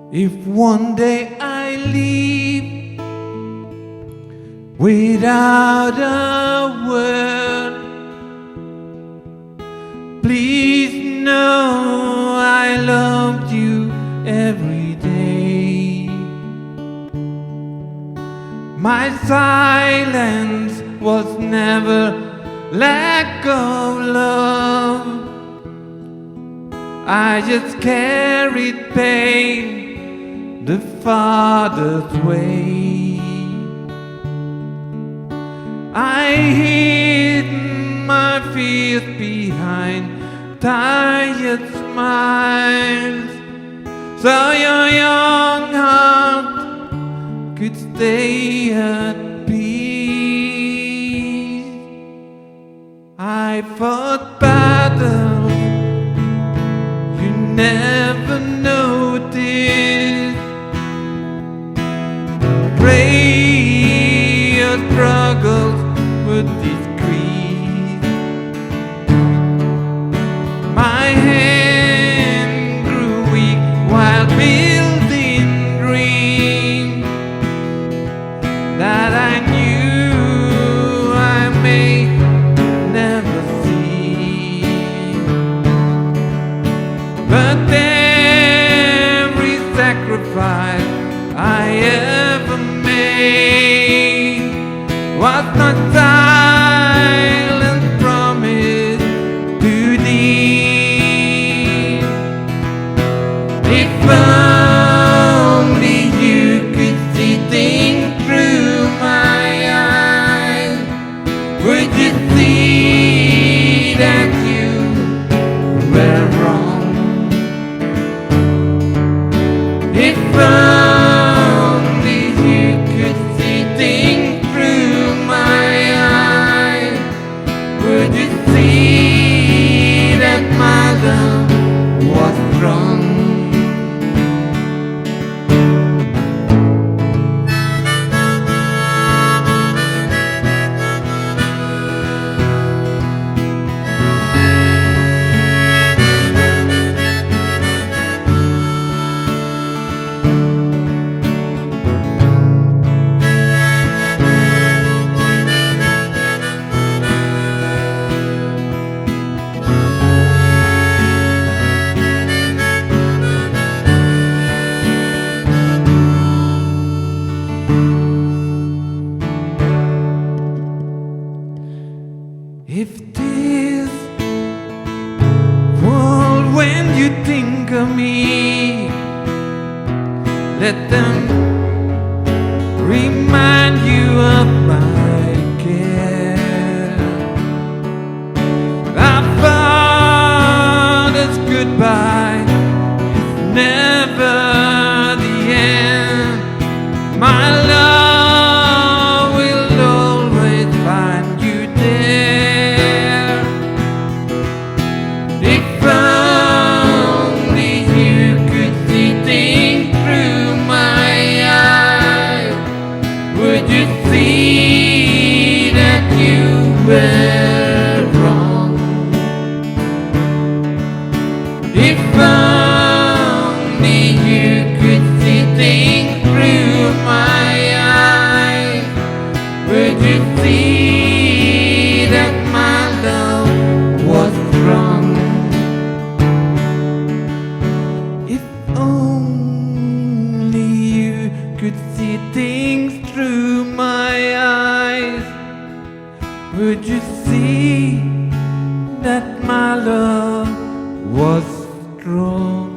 If one day I leave without a word, please know I loved you every day. My silence was never lack of love. I just carried pain the farthest way. I hid my fears behind tired smiles, so your young heart could stay at peace. I fought battles you never noticed. Pray your struggles would decrease. My hand grew weak while building dreams that I knew I may never see. But every sacrifice I ever made was not silent promise to thee. If only you could see things through my eyes, would you see that you were wrong? If only you could see things through my eyes, would you see that my love was wrong? If this world, when you think of me, let them remind you of my care. Our father's goodbye is never the end. My love will always find you there. If only you could see things through my eyes, would you see that you were wrong? If only you could see things through my eyes, would you see that my love was wrong? If only you could see things through my eyes, would you see that my love was strong?